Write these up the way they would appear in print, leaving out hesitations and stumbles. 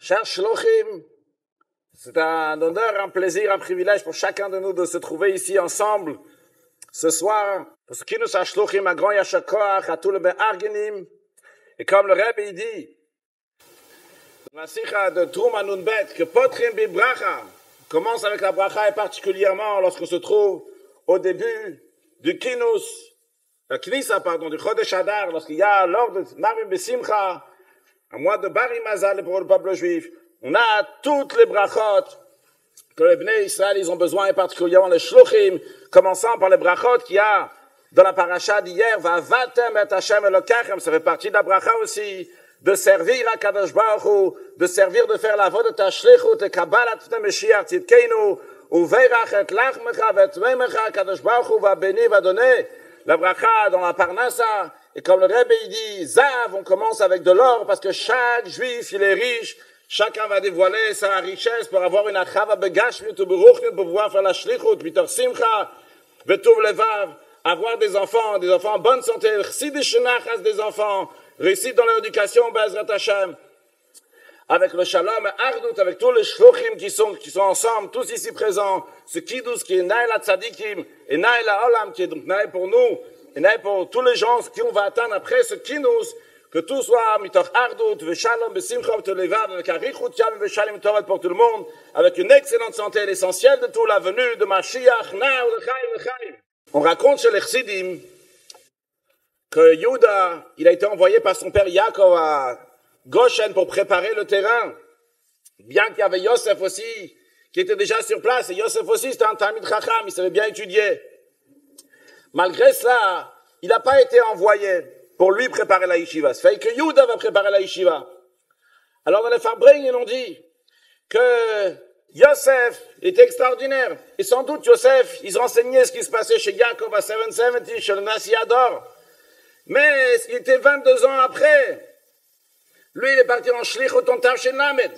Chers Shlochim, c'est un honneur, un plaisir, un privilège pour chacun de nous de se trouver ici ensemble ce soir. Pour ce qui nous a Shlochim, un grand Yashakoach, à tous les Be'argenim. Et comme le Rebbe dit, dans la Sikha de Trouma Nunbet, que Potrim Bibracha commence avec la bracha et particulièrement lorsqu'on se trouve au début du Kinus, du Chodesh Adar, lorsqu'il y a lors de Marim Besimcha, un mois de Bari Mazal pour le peuple juif, on a toutes les brachot que les Bnei Israël ils ont besoin, et particulièrement les Shluchim, commençant par les brachot qu'il y a dans la paracha d'hier, va vatem et Hashem Elokachem, ça fait partie de la bracha aussi, de servir à Kadosh Baruch Hu, de servir, de faire la voie de ta shlichut, et kabbalat Mashiach tzidkeinu, ou veirach et lachmecha, vet memecha, Kadosh Baruch Hu va bénir, va donner la bracha dans la parnassa. Et comme le Rebbe il dit, Zav, on commence avec de l'or, parce que chaque juif, il est riche, chacun va dévoiler sa richesse pour avoir une achava begashmit ou beruchmit, pour pouvoir faire la shlichut, mitor simcha, vetuv levav, avoir des enfants en bonne santé, des enfants, réussir dans l'éducation, Bezrat Hashem, avec le shalom et ardut, avec tous les shlochim qui sont ensemble, tous ici présents, ce kidus qui est naï la tzadikim, et naï la olam, qui est donc naï pour nous, et naï pour tous les gens qui on va atteindre après ce kinus, que tout soit mitoch ardut, veshalom, besimcha, v'tolevav, avec un richut yam, veshalim tovat pour tout le monde, avec une excellente santé, l'essentiel de tout, la venue de Mashiach, na'u, l'chaim. On raconte chez les Chassidim que Yehuda, il a été envoyé par son père Yaakov à Goshen pour préparer le terrain. Bien qu'il y avait Yosef aussi, qui était déjà sur place, et Yosef aussi c'était un Talmid Chacham, il savait bien étudier. Malgré cela, il n'a pas été envoyé pour lui préparer la yeshiva. Ça fait que Yehuda va préparer la yeshiva. Alors dans les Farbring, ils ont dit que Yosef était extraordinaire. Et sans doute, Yosef, ils enseignaient ce qui se passait chez Yaakov à 770, chez le Nasi Ador. Mais il était 22 ans après. Lui, il est parti en Shlichut en Tavshin Lamed.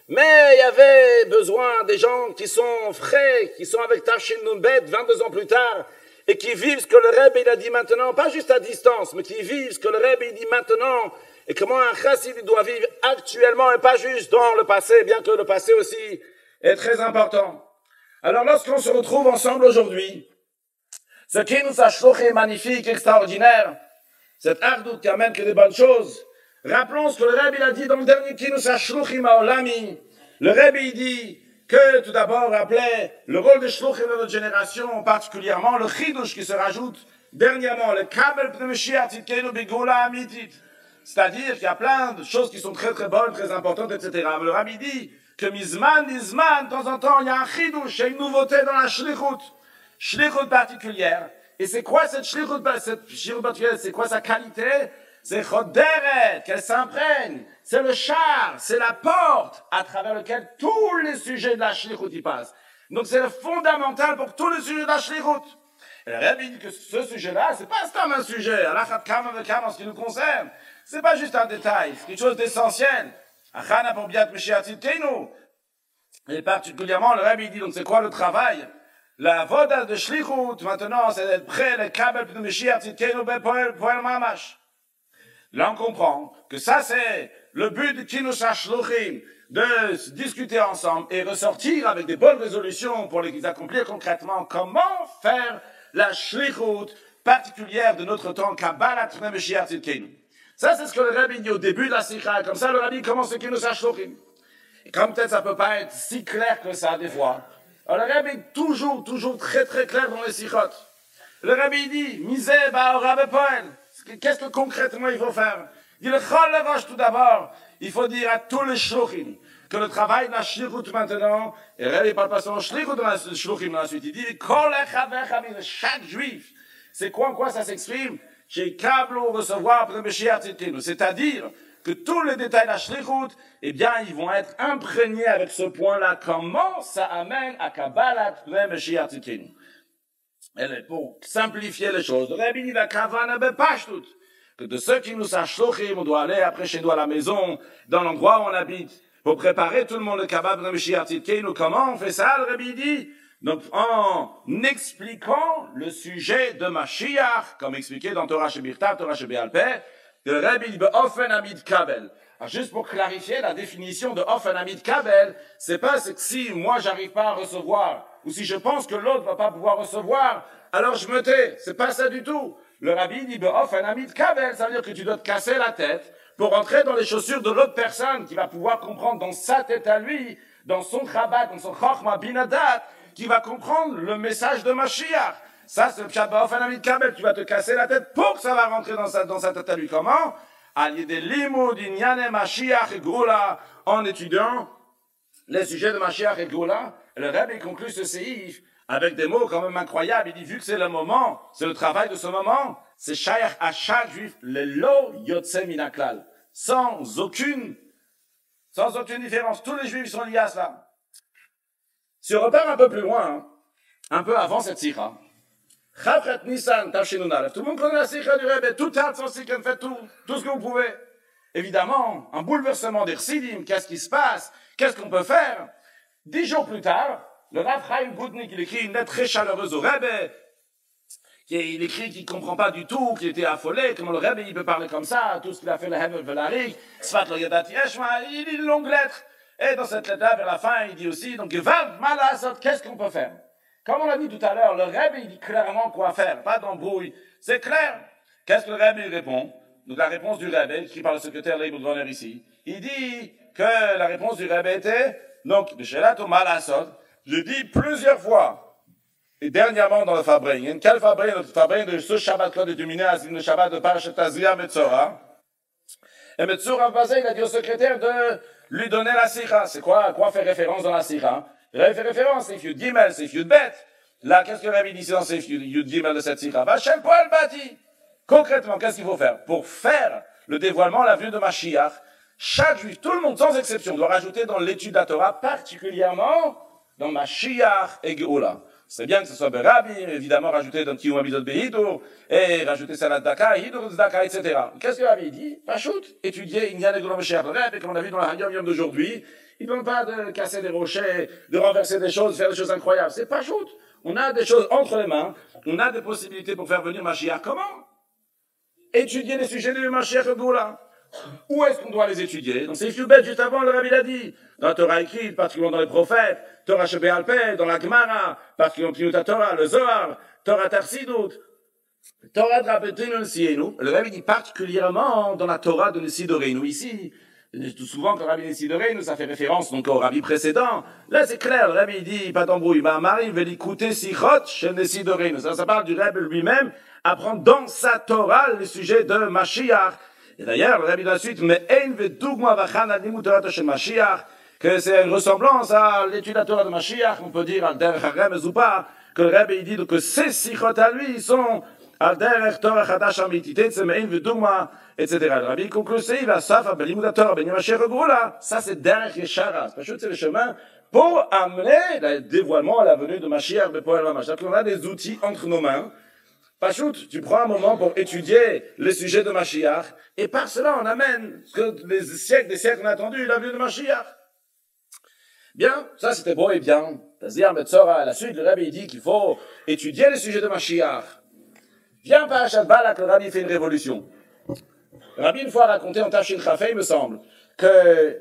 Mais il y avait besoin des gens qui sont frais, qui sont avec Tavshin Nunbet 22 ans plus tard, et qui vivent ce que le Rebbe il a dit maintenant, pas juste à distance, mais qui vivent ce que le Rebbe il dit maintenant, et comment un chassid il doit vivre actuellement, et pas juste dans le passé, bien que le passé aussi est très important. Alors lorsqu'on se retrouve ensemble aujourd'hui, ce qui nous a shloché magnifique, extraordinaire, cette ardout qui amène que des bonnes choses, rappelons ce que le Rebbe il a dit dans le dernier qui nous a shloché maolami. Le Rebbe il dit que tout d'abord rappelait le rôle des shlochim de notre génération, particulièrement le chidush qui se rajoute dernièrement, le kabel pneumeshiach tzidkeinu begoula amitit. C'est-à-dire qu'il y a plein de choses qui sont très très bonnes, très importantes, etc. Mais le Rabbi dit que mizman, de temps en temps, il y a un chidush, il y a une nouveauté dans la shlichut particulière. Et c'est quoi cette shlichut particulière? C'est quoi sa qualité? C'est choderet, qu'elle s'imprègne. C'est le char, c'est la porte à travers lequel tous les sujets de la shlichut y passent. Donc c'est le fondamental pour tous les sujets de la shlichut. Et le Rabbi dit que ce sujet-là, c'est pas comme un sujet, alachat kama vekama en ce qui nous concerne. C'est pas juste un détail, c'est quelque chose d'essentiel. Achana pour biat Mashiach tzidkeinu. Et particulièrement, le Rabbi dit, donc c'est quoi le travail? La voda de shlichut, maintenant, c'est d'être prêt, le kabel de Mashiach tzidkeinu bepoel mamash. Là, on comprend que ça, c'est le but de Kinus HaShluchim, de discuter ensemble et ressortir avec des bonnes résolutions pour les accomplir concrètement. Comment faire la shlichut particulière de notre temps, Kabbalat Pnei Mashiach tzidkeinu. Ça, c'est ce que le Rabbi dit au début de la Sikha. Comme ça, le Rabbi commence le Kinus HaShluchim. Et comme peut-être ça peut pas être si clair que ça, des fois. Alors, le Rabbi est toujours très très clair dans les Sikhot. Le Rabbi dit, Misé ba'ora bepoel. Qu'est-ce que concrètement il faut faire? Il dit le chol levosh tout d'abord. Il faut dire à tous les shluchim que le travail de la shlichut maintenant, et le Rabbi parle pas seulement shlichut de la shluchim dans la suite, il dit kol echavecha min, chaque juif. C'est quoi en quoi ça s'exprime? Chez Kablo recevoir Pnei Mashiach tzidkeinu. C'est-à-dire que tous les détails de la shlichut, eh bien, ils vont être imprégnés avec ce point-là. Comment ça amène à Kabbalat Pnei Mashiach tzidkeinu? Pour simplifier les choses, le Rabbi dit la kavana bepashtut, que de ceux qui nous sachent shlochim, on doit aller après chez nous à la maison, dans l'endroit où on habite, pour préparer tout le monde le kabab de Mashiach tzidkeinu. Comment on fait ça? Le Rabbi dit, donc en expliquant le sujet de Mashiach, comme expliqué dans Torah Shebirtav, Torah Shebe'al Peh, le Rabbi dit be'ofen amid kabel, Alors, juste pour clarifier la définition de Ofen Amid Kabel, c'est pas que si moi j'arrive pas à recevoir, ou si je pense que l'autre va pas pouvoir recevoir, alors je me tais. C'est pas ça du tout. Le rabbi dit Ofen Amid Kabel, ça veut dire que tu dois te casser la tête pour entrer dans les chaussures de l'autre personne qui va pouvoir comprendre dans sa tête à lui, dans son Chabad, dans son Chochma Binadat, qui va comprendre le message de Mashiach. Ça, c'est le Pshat Ofen Amid Kabel. Tu vas te casser la tête pour que ça va rentrer dans sa tête à lui. Comment? En étudiant les sujets de Mashiach et Goula, le Rebbe conclut ce séif avec des mots quand même incroyables. Il dit, vu que c'est le moment, c'est le travail de ce moment, c'est shaykh à chaque juif, le lo yotse minaklal, sans aucune différence. Tous les juifs sont liés à cela. Si on repart un peu plus loin, un peu avant cette sikha, Chavchat Nissan, Tavshinunalev. Tout le monde connaît la sikha du Rebbe. Tout hâte sans sikha, faites tout ce que vous pouvez. Évidemment, un bouleversement des Chassidim. Qu'est-ce qui se passe? Qu'est-ce qu'on peut faire? 10 jours plus tard, le Rav Chaim Goutnik, il écrit une lettre très chaleureuse au Rebbe. Il écrit qu'il comprend pas du tout, qu'il était affolé, comment le Rebbe, il peut parler comme ça, tout ce qu'il a fait le Hevel Velarik, Sfat lo Yadati Eshma, il lit une longue lettre. Et dans cette lettre-là, vers la fin, il dit aussi, donc, Gevad Malasot, qu'est-ce qu'on peut faire? Comme on l'a dit tout à l'heure, le Rebbe, il dit clairement quoi faire, pas d'embrouille. C'est clair. Qu'est-ce que le Rebbe, il répond? Donc, la réponse du Rebbe, écrit par le secrétaire Leibel Droner ici, il dit que la réponse du Rebbe était, donc, B'shelat Malasot, je dis plusieurs fois, et dernièrement dans le Fabrein, quel Fabrein? Le Fabrein de ce Shabbat-là déterminé à le Shabbat de Parashat Tazria Metzora. Et Metzora, il a dit au secrétaire de lui donner la sikha. C'est quoi? À quoi fait référence dans la sikha? Il avait fait référence, c'est Yud Gimel, c'est Yud Bet. Là, qu'est-ce que le Rabbi dit dans c'est Yud Gimel de cette sikha? Vachel Poel Bati. Concrètement, qu'est-ce qu'il faut faire? Pour faire le dévoilement, la venue de Mashiach, chaque juif, tout le monde, sans exception, doit rajouter dans l'étude de la Torah, particulièrement dans Mashiach et Geoula. C'est bien que ce soit Berabi, évidemment, rajouter dans Kiyum Abizot Behidur, et rajouter Salat Daka, Hidur Zdaka, etc. Qu'est-ce que le Rabbi dit? Pachout, étudier Inyan et Goula Mashiach. Le Rabbi, comme on a vu dans la Hagam d'aujourd'hui, il ne demande pas de casser des rochers, de renverser des choses, de faire des choses incroyables. C'est pas shoot. On a des choses entre les mains. On a des possibilités pour faire venir Mashiach. Comment? Étudier les sujets de Mashiach et Goula. Où est-ce qu'on doit les étudier? Donc c'est Yubet, juste avant, le Rabbi l'a dit. Dans la Torah écrite, particulièrement dans les prophètes, Torah Shebéalpé, dans la Gemara, particulièrement Pneuta Torah, le Zohar, Torah Tarsidut, Torah Drabetinu Nesienu. Le Rabbi dit particulièrement dans la Torah de Nesidorenu. Ici, tout souvent, quand le Rabbi Nesidorenu, ça fait référence donc au Rabbi précédent. Là, c'est clair, le Rabbi dit, pas d'embrouille, Marie veut l'écouter Sichot chez Nesidorenu. Ça parle du Rabbi lui-même, apprendre dans sa Torah les sujets de Mashiach. Et d'ailleurs, le Rabbi de la suite, mais ein vedugma vachana limutorata chez Mashiach, que c'est une ressemblance à l'étude de la Torah de Mashiach, on peut dire, al derech ha-remez ou pas, que le Rabbi dit que ces sichot à lui, ils sont al derech Torah chadash amitité, c'est mais ein vedugma, etc. Le Rabbi conclut, c'est, il va safa, belimud Torah, ben Mashiach Goula. Ça, c'est derech yeshara. C'est le chemin pour amener le dévoilement à la venue de Mashiach, bepoel mamash. Donc, on a des outils entre nos mains. Pachout, tu prends un moment pour étudier les sujets de Mashiach, et par cela on amène que des siècles on a attendu la venue de Mashiach. Bien, ça c'était beau et bien. C'est-à-dire, Metzora, à la suite, le Rabbi dit qu'il faut étudier les sujets de Mashiach. Viens Parashat Balak, le Rabbi fait une révolution. Le Rabbi une fois raconté en Tafshin Chafei, il me semble, que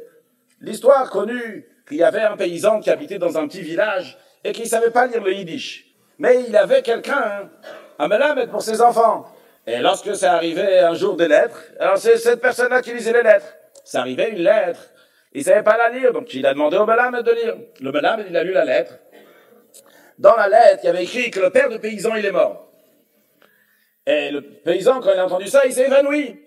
l'histoire connue qu'il y avait un paysan qui habitait dans un petit village et qui ne savait pas lire le Yiddish. Mais il avait quelqu'un, un melamed pour ses enfants. Et lorsque ça arrivait un jour des lettres, alors c'est cette personne-là qui lisait les lettres. Ça arrivait une lettre, il savait pas la lire, donc il a demandé au melamed de lire. Le melamed, il a lu la lettre. Dans la lettre, il y avait écrit que le père du paysan, il est mort. Et le paysan, quand il a entendu ça, il s'est évanoui.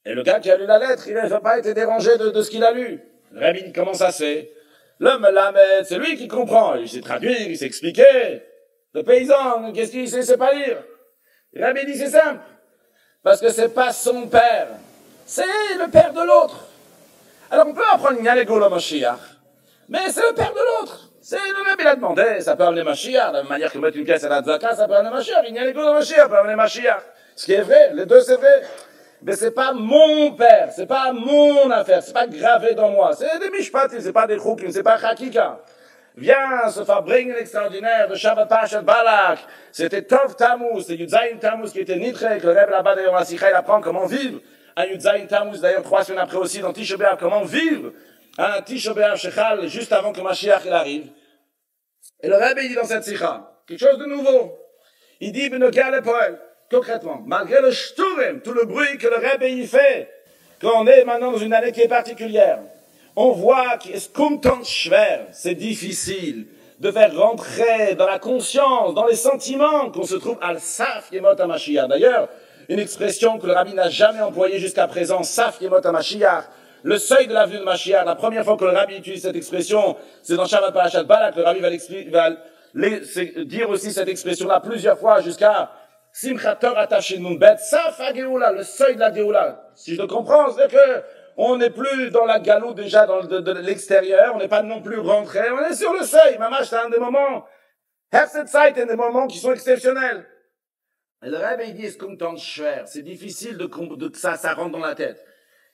Et le gars qui a lu la lettre, il n'a pas été dérangé de ce qu'il a lu. Le Rabbi dit, comment ça c'est? Le melamed, c'est lui qui comprend. Il sait traduire, il sait expliquer. Le paysan, qu'est-ce qu'il sait pas lire? Le Rabbi dit, c'est simple. Parce que c'est pas son père. C'est le père de l'autre. Alors on peut apprendre Inyan Goula Mashiach. Mais c'est le père de l'autre. C'est le Rabbi l'a demandé, ça peut amener Mashiach. De la même manière que mettre une pièce à la Tzaka, ça peut amener Mashiach. Inyan Goula Mashiach peut amener Mashiach. Ce qui est vrai, les deux c'est vrai. Mais c'est pas mon père, c'est pas mon affaire, c'est pas gravé dans moi. C'est des mishpatim, c'est pas des choukim, c'est pas chakika. Viens, ce Fabring extraordinaire de Shabbat Parashat Balak. C'était Tov Tammuz, c'était Yudzayin Tammuz qui était nitré, que le Rebbe là-bas d'ailleurs la Sikha, il apprend comment vivre à Yudzaïn Tammuz, d'ailleurs 3 semaines après aussi dans Tisha B'Av, comment vivre un Tisha B'Av Shechal juste avant que Mashiach il arrive. Et le Rebbe il dit dans cette sikha, quelque chose de nouveau. Il dit, Benokia le Poel, concrètement, malgré le shturem, tout le bruit que le Rebbe y fait, quand on est maintenant dans une année qui est particulière, on voit que c'est difficile de faire rentrer dans la conscience, dans les sentiments qu'on se trouve al-saf yemot ha-mashiach. D'ailleurs, une expression que le Rabbi n'a jamais employée jusqu'à présent, saf yemot ha-mashiach, le seuil de la venue de Mashiach. La première fois que le Rabbi utilise cette expression, c'est dans Shabbat Parashat Balak. Le Rabbi va dire aussi cette expression-là plusieurs fois jusqu'à Simchat Torah Tafshin Nun Bet, saf ha-geoula, le seuil de la geoula. Si je le comprends, c'est que on n'est plus dans la galoute déjà de l'extérieur, on n'est pas non plus rentré, on est sur le seuil. Mamash, c'est un des moments, Herzenzeit, un des moments qui sont exceptionnels. Et le Rebbe, il dit, c'est difficile que ça rentre dans la tête.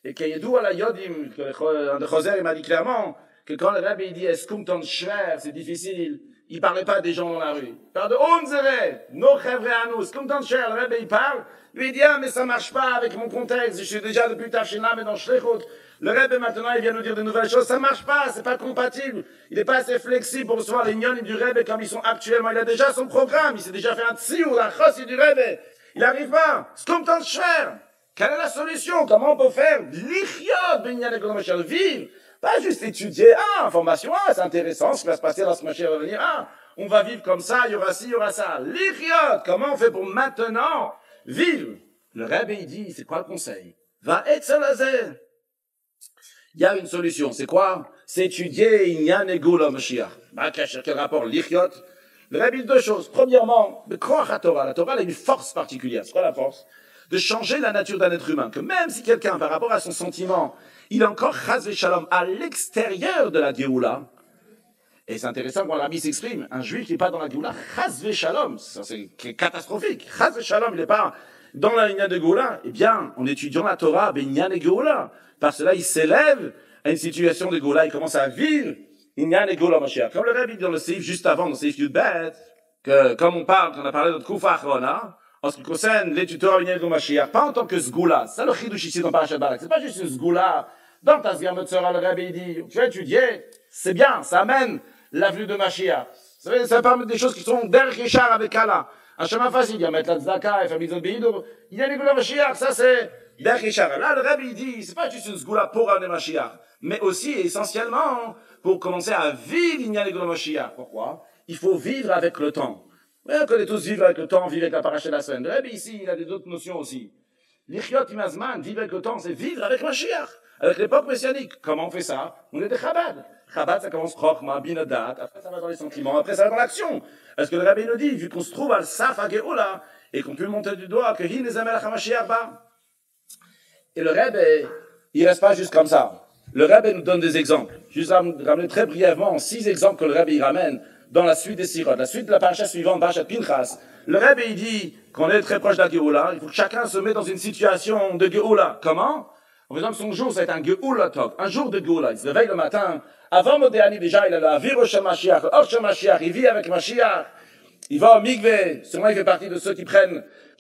Et qu'il y a d'où à la Yodim, un de Choser, il m'a dit clairement, que quand le Rebbe, il dit, c'est difficile, il parlait pas des gens dans la rue. Il parle de Onzere, no chevre anus, le Rebbe, il parle, lui il dit, ah, mais ça marche pas avec mon contexte, je suis déjà depuis Tafshina, mais dans Shlechut. Le Rebbe, maintenant, il vient nous dire de nouvelles choses, ça marche pas, c'est pas compatible. Il est pas assez flexible pour recevoir les nyonim du Rebbe comme ils sont actuellement. Il a déjà son programme, il s'est déjà fait un tsiour, la chossi du Rebbe. Il arrive pas. Quelle est la solution? Comment on peut faire? L'ichyot, binyan ekonomachel, vivre. Pas juste étudier, information, c'est intéressant, ce qui va se passer lorsque Mashiach va venir, on va vivre comme ça, il y aura ci, il y aura ça. L'ichyot, comment on fait pour maintenant vivre? Le Rebbe, il dit, c'est quoi le conseil? Va etzelazer. Il y a une solution, c'est quoi? C'est étudier Inyan Egula Mashiach. Quel rapport? L'ichyot. Le Rebbe dit 2 choses. Premièrement, le Koach HaTorah. La Torah, elle a une force particulière. C'est quoi la force? De changer la nature d'un être humain. Que même si quelqu'un, par rapport à son sentiment, il est encore chas v'shalom à l'extérieur de la Géoula. Et c'est intéressant quand le Rabbi s'exprime. Un juif qui n'est pas dans la Géoula, chas v'shalom. Ça, c'est catastrophique. Chas v'shalom, il n'est pas dans la ligne de Géoula. Eh bien, en étudiant la Torah, Inyan et Géoula. Parce que là, il s'élève à une situation de Géoula. Il commence à vivre Inyan et Géoula Mashiach. Comme le Rabbi dit dans le Seif, juste avant, dans le Seif Yudbet, que, comme on a parlé de notre Koufa Achrona, en ce qui concerne l'étude Torah Inyan et Géoula Mashiach, pas en tant que Sgoula. C'est ça le chidouch ici dans Parashat Balak. C'est pas juste une Sgoula. Dans ta Metzora, le Rabbi dit, tu vas étudier, c'est bien, ça amène la venue de Mashiach. Ça permet des choses qui sont derrière Richard avec Allah. Un chemin facile, il y a mettre la tzedaka et faire mitzvot beidou. Inyan et Géoula Mashiach, ça c'est derrière Richard. Là, le Rabbi dit, c'est pas juste une Sgoula pour amener Mashiach, mais aussi essentiellement pour commencer à vivre Inyan et Géoula Mashiach. Pourquoi? Il faut vivre avec le temps. Ouais, on connaît tous vivre avec le temps, vivre avec la paracha de la semaine. Le Rebbe ici, il a d'autres notions aussi. L'ichyot imazman, vivre avec le temps, c'est vivre avec Mashiach, avec l'époque messianique. Comment on fait ça? On est des Chabad. Chabad, ça commence chokhma, binadat, après ça va dans les sentiments, après ça va dans l'action. Est-ce que le Rebbe nous dit, vu qu'on se trouve à l'saf à Geoula, et qu'on peut monter du doigt, que hi les amelach HaMashiach ba? Et le Rebbe, il reste pas juste comme ça. Le Rebbe nous donne des exemples. Juste ramener très brièvement 6 exemples que le Rebbe il ramène dans la suite des Sirot, la suite de la paracha suivante, Parashat Pinchas. Le Rebbe, il dit qu'on est très proche de la Géoula, il faut que chacun se mette dans une situation de Géoula. Comment? Par exemple, son jour, ça va être un Géoula Tov, un jour de Géoula. Il se réveille le matin, avant Modéani déjà, il a le Avir Shel Mashiach, le Or Shel Mashiach, il vit avec Mashiach, il va au Mikvé, sûrement il fait partie de ceux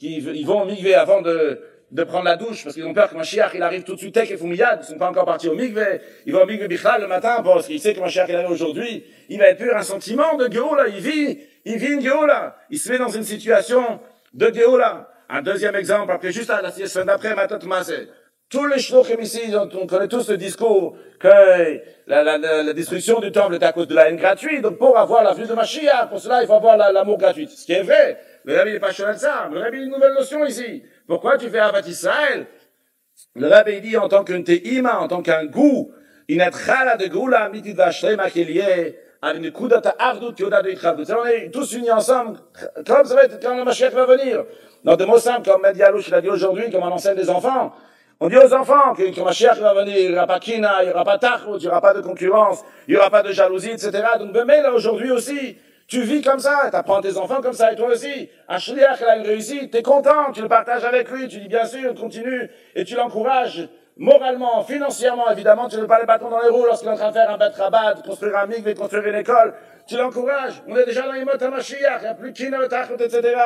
ils vont au Mikvé avant de prendre la douche, parce qu'ils ont peur que Mashiach, il arrive tout de suite, et Foumiyad, ils sont pas encore partis au Mikvé, il va au Mikvé Bichlal le matin, parce qu'il sait que Mashiach, il arrive aujourd'hui, il va être pur, un sentiment de Géoula, il vit une Géoula, il se met dans une situation de Géoula. Un deuxième exemple, après, juste à la semaine d'après, Matot Masé, tous les shlochim ici, on connaît tous le discours que la destruction du temple est à cause de la haine gratuite, donc pour avoir la venue de Mashiach, pour cela, il faut avoir l'amour gratuit. Ce qui est vrai. Le Rabbi n'est pas chouette ça. Le Rabbi a une nouvelle notion ici. Pourquoi tu fais Avat Israël? Le Rabbi dit en tant qu'un te'ima, en tant qu'un goût, une etchala de goula, mitida shlema kelié, avec une kudata ardut yoda de itchavdut. On est tous unis ensemble, comme ça va être quand le Mashiach va venir. Dans des mots simples, comme Medialouch l'a dit aujourd'hui, comme on enseigne des enfants. On dit aux enfants que quand Mashiach va venir, il n'y aura pas kina, il n'y aura pas tachut, il n'y aura pas de concurrence, il n'y aura pas de jalousie, etc. Donc, mais là, aujourd'hui aussi, tu vis comme ça, tu apprends tes enfants comme ça, et toi aussi. Un shliach, il a une réussite, tu es content, tu le partages avec lui, tu dis bien sûr, continue, et tu l'encourages moralement, financièrement, évidemment, tu ne veux pas les bâtons dans les roues lorsqu'il est en train de faire un bet rabat, construire un mikvé, construire une école, tu l'encourages. On est déjà dans les mots à Mashiach, il n'y a plus kina, tachut, etc.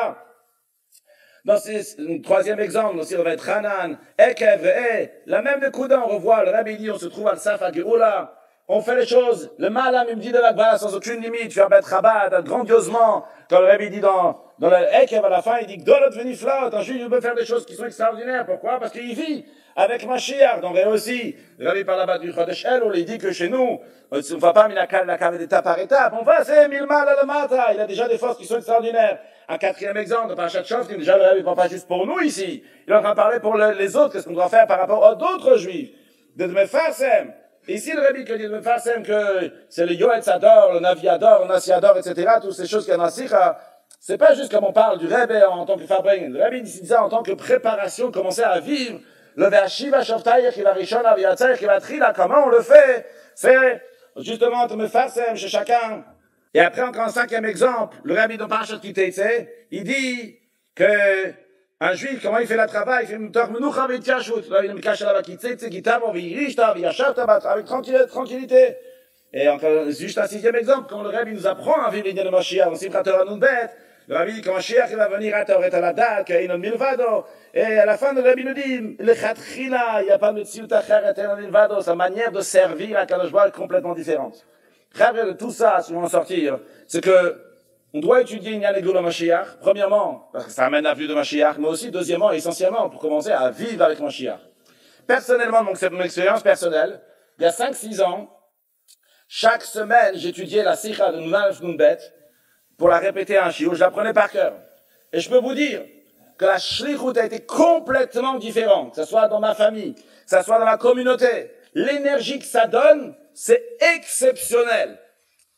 Dans un troisième exemple, aussi on va être Hanan, Ekev, la même Nekuda, on revoit, le Rabbi dit, on se trouve à Saf, à Géoula, on fait les choses, le Malam, il me dit de l'Akba, sans aucune limite, faire Bet Chabad, grandiosement, quand le Rabbi dit dans le Ekev à la fin, il dit, Gdolot Veniflot, un juif, il peut faire des choses qui sont extraordinaires, pourquoi? Parce qu'il vit avec Mashiach, donc aussi, le Rabbi parle là-bas du Chodesh Elul, il dit que chez nous, on ne va pas la cave d'étape par étape, on va, c'est Milmal à la Mata, il a déjà des forces qui sont extraordinaires. Un quatrième exemple, de Parashat Shoftim, déjà le Rabbi ne parle pas juste pour nous ici, il est en train de parler pour les autres, qu'est-ce qu'on doit faire par rapport à d'autres juifs, de Mefarsem. Ici, le Rabbi qui dit de Mefarsem que c'est le Yoetz Ador, le Naviador, le Nasiador, etc., toutes ces choses qu'il y a dans la Sikha, c'est pas juste comme on parle du Rabbi en tant que Fabring. Le Rabbi dit ça en tant que préparation, commencer à vivre le Ve'ashiva Shoftayach, qui va Rishon, Aviatzach, qui va Trila, comment on le fait? C'est justement de Mefarsem chez chacun. Et après, encore un cinquième exemple, le Rabbi de Parashat Kitetse, il dit que un juif, comment il fait le travail? Il fait Menucha V'Tiashut. Là, il me cache là-bas Kitetse, Kitamo, V'Yirishta, V'Yashavta, avec tranquillité. Et encore, juste un sixième exemple, quand le Rabbi nous apprend à vivre l'idée de Mashiach, on s'y prêtera nous bête. Le Rabbi dit que Mashiach, il va venir à Torah et à la date, qu'il y a une milvado. Et à la fin, le Rabbi nous dit, le Chatchila, il n'y a pas de Tziut Acheret et une milvado. Sa manière de servir à Kadosh Baruch est complètement différente. De tout ça, si on va en sortir, c'est que on doit étudier Inyan et Gula Mashiach, premièrement, parce que ça amène à la vue de Mashiach, mais aussi, deuxièmement, essentiellement, pour commencer à vivre avec Mashiach. Personnellement, donc c'est mon expérience personnelle, il y a 5-6 ans, chaque semaine, j'étudiais la Sikha de Nunalef Nunbet pour la répéter à un shiur, je l'apprenais par cœur. Et je peux vous dire que la shlichut a été complètement différente, que ce soit dans ma famille, que ce soit dans ma communauté. L'énergie que ça donne, c'est exceptionnel.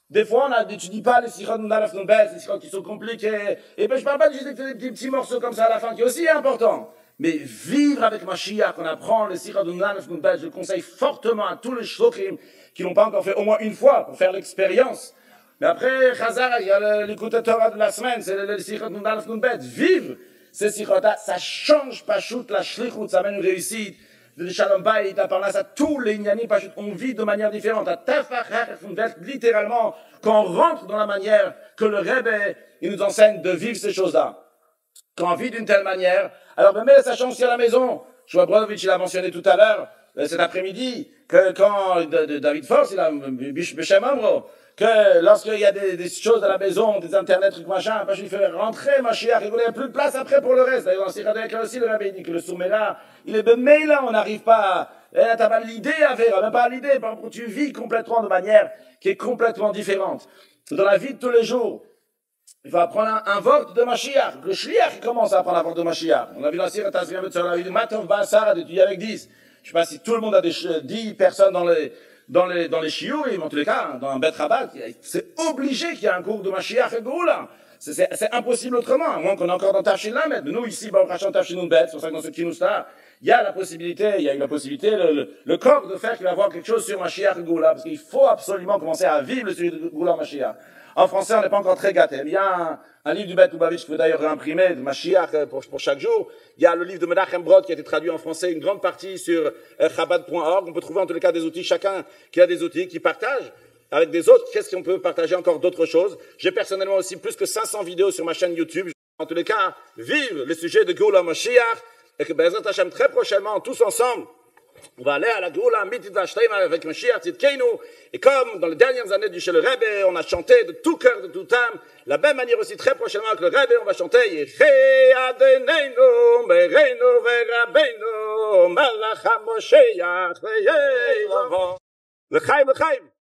Des fois, on n'étudie pas les sikhot Nunalef Nunbet, les sikhot qui sont compliqués. Et ben, je parle pas juste des petits morceaux comme ça à la fin, qui est aussi important. Mais vivre avec Mashiach, on apprend les sikhot Nunalef Nunbet, je le conseille fortement à tous les shlochim qui l'ont pas encore fait au moins une fois pour faire l'expérience. Mais après, Chazar, il y a l'écoute Torah de la semaine, c'est le sikhot Nunalef Nunbet. Vivre ces sikhot, ça change pas shoot la shlichut, ça amène une réussite. De Shalom Bayit, à parler à tous les Inyanim, parce qu'on vit de manière différente. À Tafachar, littéralement, quand on rentre dans la manière que le Rebbe, il nous enseigne de vivre ces choses-là. Quand on vit d'une telle manière, alors même sa chance aussi à la maison. Joël Brodovitch, il a mentionné tout à l'heure, cet après-midi, que quand David Force, il a Beshem Amro, que lorsqu'il y a des choses à la maison, des internets, trucs machin, il fait rentrer Mashiach, il n'y a plus de place après pour le reste. D'ailleurs, dans Siradek aussi, le Rabbi dit que le Soumela, il est mais là, on n'arrive pas à, t'as pas l'idée à faire, même pas l'idée, tu vis complètement de manière qui est complètement différente. Dans la vie de tous les jours, il faut apprendre un vote de Mashiach. Le Shliach, il commence à apprendre un vote de Mashiach. On a vu dans Siradek, sur la vie de Matov Bassar, d'étudier avec 10. Je sais pas si tout le monde a 10 personnes dans les chiots, mais en tous les cas, dans un Bet Rabat, c'est obligé qu'il y ait un cours de Mashiach et Goula. C'est impossible autrement, à moins qu'on est encore dans Tafshin Lamed. Nous, ici, on rachète Tafshin Nunbet, c'est pour ça que dans ce Kinous-là, il y a la possibilité, le corps de faire qu'il va avoir quelque chose sur Mashiach et Goula, parce qu'il faut absolument commencer à vivre le sujet de Goula Mashiach. En français, on n'est pas encore très gâté. Il y a un livre du Bet Lubavitch que je peux d'ailleurs réimprimer, de Mashiach, pour chaque jour. Il y a le livre de Menachem Brod qui a été traduit en français, une grande partie sur chabad.org. On peut trouver en tous les cas des outils, chacun qui a des outils, qui partage avec des autres. Qu'est-ce qu'on peut partager encore d'autres choses? J'ai personnellement aussi plus que 500 vidéos sur ma chaîne YouTube. En tous les cas, vivre le sujet de Goula Mashiach et que Bezrat Hashem très prochainement, tous ensemble, on va aller à la Goula Mitzvah Shtema avec Mashiach Tzidkeinu. Et comme dans les dernières années du chez le Rebbe, on a chanté de tout cœur, de toute âme, la même manière aussi très prochainement avec le Rebbe, on va chanter Yechei Adeneinu, Bereinu Verabeinu, Malach HaMoshiach, Veyei Lavo. L'chaim, l'chaim.